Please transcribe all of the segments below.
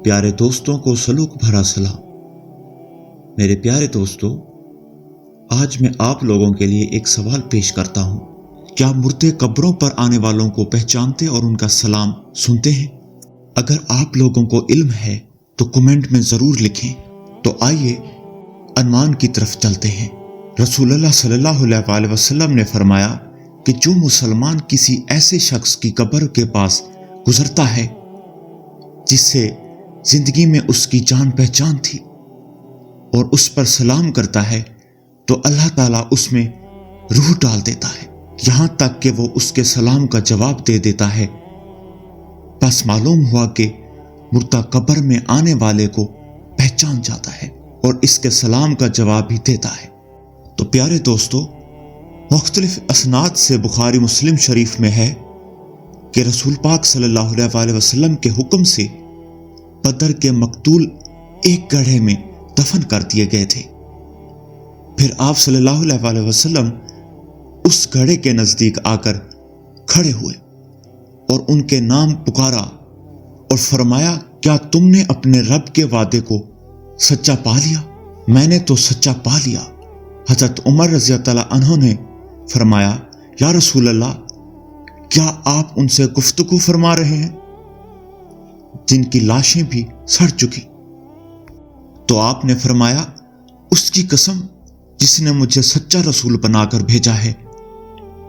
پیارے دوستوں کو سلوک بھرا سلام۔ میرے پیارے دوستو، آج میں آپ لوگوں کے لیے ایک سوال پیش کرتا ہوں۔ کیا مردے قبروں پر آنے والوں کو پہچانتے اور ان کا سلام سنتے ہیں؟ اگر آپ لوگوں کو علم ہے تو کمنٹ میں ضرور لکھیں۔ تو آئیے عنوان کی طرف چلتے ہیں۔ رسول اللہ صلی اللہ علیہ وسلم نے فرمایا کہ جو مسلمان کسی ایسے شخص کی قبر کے پاس گزرتا ہے جس سے زندگی میں اس کی جان پہچان تھی اور اس پر سلام کرتا ہے تو اللہ تعالیٰ اس میں روح ڈال دیتا ہے، یہاں تک کہ وہ اس کے سلام کا جواب دے دیتا ہے۔ بس معلوم ہوا کہ مردہ قبر میں آنے والے کو پہچان جاتا ہے اور اس کے سلام کا جواب بھی دیتا ہے۔ تو پیارے دوستو، مختلف اسناد سے بخاری مسلم شریف میں ہے کہ رسول پاک صلی اللہ علیہ وسلم کے حکم سے بدر کے مقتول ایک گڑھے میں دفن کر دیے گئے تھے۔ پھر آپ صلی اللہ علیہ وسلم اس گڑھے کے نزدیک آ کر کھڑے ہوئے اور ان کے نام پکارا اور فرمایا، کیا تم نے اپنے رب کے وعدے کو سچا پا لیا؟ میں نے تو سچا پا لیا۔ حضرت عمر رضی اللہ عنہ نے فرمایا، یا رسول اللہ، کیا آپ ان سے گفتگو فرما رہے ہیں جن کی لاشیں بھی سڑ چکی؟ تو آپ نے فرمایا، اس کی قسم جس نے مجھے سچا رسول بنا کر بھیجا ہے،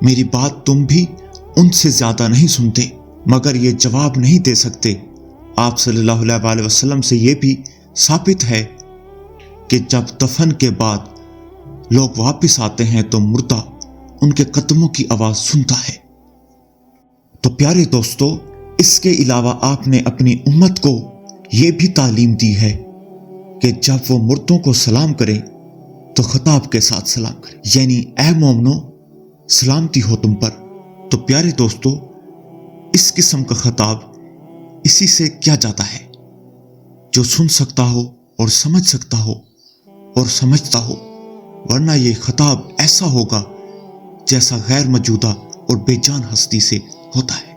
میری بات تم بھی ان سے زیادہ نہیں سنتے مگر یہ جواب نہیں دے سکتے۔ آپ صلی اللہ علیہ وسلم سے یہ بھی ثابت ہے کہ جب دفن کے بعد لوگ واپس آتے ہیں تو مردہ ان کے قدموں کی آواز سنتا ہے۔ تو پیارے دوستو، اس کے علاوہ آپ نے اپنی امت کو یہ بھی تعلیم دی ہے کہ جب وہ مردوں کو سلام کریں تو خطاب کے ساتھ سلام کریں، یعنی اے مومنو، سلامتی ہو تم پر۔ تو پیارے دوستو، اس قسم کا خطاب اسی سے کیا جاتا ہے جو سن سکتا ہو اور سمجھ سکتا ہو اور سمجھتا ہو، ورنہ یہ خطاب ایسا ہوگا جیسا غیر موجودہ اور بے جان ہستی سے ہوتا ہے۔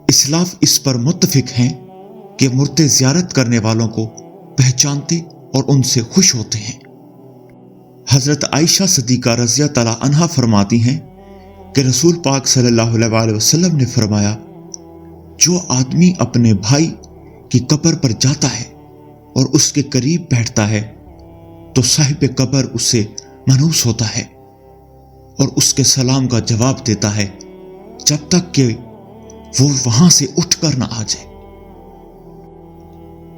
اسلاف اس پر متفق ہیں کہ مردے زیارت کرنے والوں کو پہچانتے اور ان سے خوش ہوتے ہیں۔ حضرت عائشہ صدیقہ رضی اللہ عنہا فرماتی ہیں کہ رسول پاک صلی اللہ علیہ وسلم نے فرمایا، جو آدمی اپنے بھائی کی قبر پر جاتا ہے اور اس کے قریب بیٹھتا ہے تو صاحب قبر اس سے مانوس ہوتا ہے اور اس کے سلام کا جواب دیتا ہے جب تک کہ وہ وہاں سے اٹھ کر نہ آ جائے۔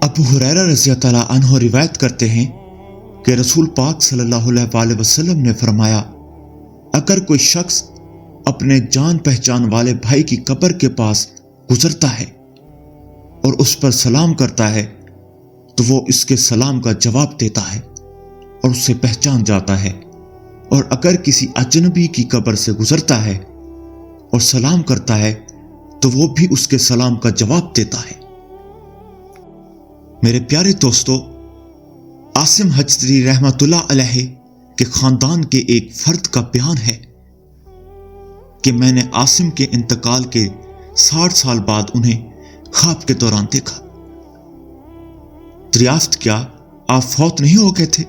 ابو ہریرہ رضی اللہ عنہ روایت کرتے ہیں کہ رسول پاک صلی اللہ علیہ وسلم نے فرمایا، اگر کوئی شخص اپنے جان پہچان والے بھائی کی قبر کے پاس گزرتا ہے اور اس پر سلام کرتا ہے تو وہ اس کے سلام کا جواب دیتا ہے اور اسے پہچان جاتا ہے، اور اگر کسی اجنبی کی قبر سے گزرتا ہے اور سلام کرتا ہے تو وہ بھی اس کے سلام کا جواب دیتا ہے۔ میرے پیارے دوستو، عاصم حجری رحمۃ اللہ علیہ کے خاندان کے ایک فرد کا بیان ہے کہ میں نے عاصم کے انتقال کے 60 سال بعد انہیں خواب کے دوران دیکھا۔ دریافت کیا، آپ فوت نہیں ہو گئے تھے؟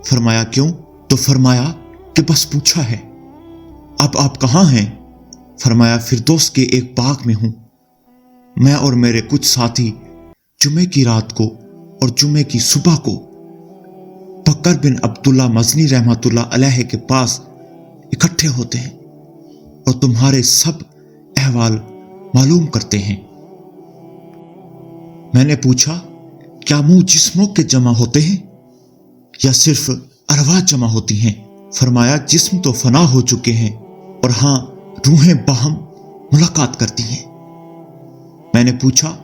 فرمایا، کیوں؟ تو فرمایا کہ بس پوچھا ہے۔ اب آپ کہاں ہیں؟ فرمایا، فردوس کے ایک باغ میں ہوں۔ میں اور میرے کچھ ساتھی جمعے کی رات کو اور جمعے کی صبح کو بکر بن عبداللہ مزنی رحمۃ اللہ علیہ کے پاس اکٹھے ہوتے ہیں اور تمہارے سب احوال معلوم کرتے ہیں۔ میں نے پوچھا، کیا منہ جسموں کے جمع ہوتے ہیں یا صرف ارواح جمع ہوتی ہیں؟ فرمایا، جسم تو فنا ہو چکے ہیں اور ہاں، روحیں باہم ملاقات کرتی ہیں۔ میں نے پوچھا،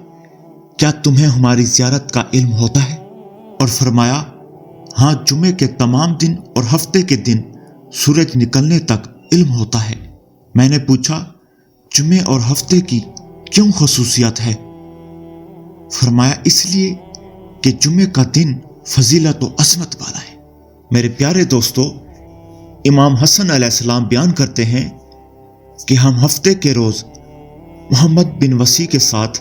کیا تمہیں ہماری زیارت کا علم ہوتا ہے؟ اور فرمایا، ہاں، جمعے کے تمام دن اور ہفتے کے دن سورج نکلنے تک علم ہوتا ہے۔ میں نے پوچھا، جمعے اور ہفتے کی کیوں خصوصیت ہے؟ فرمایا، اس لیے کہ جمعے کا دن فضیلت و عظمت والا ہے۔ میرے پیارے دوستو، امام حسن علیہ السلام بیان کرتے ہیں کہ ہم ہفتے کے روز محمد بن وسیع کے ساتھ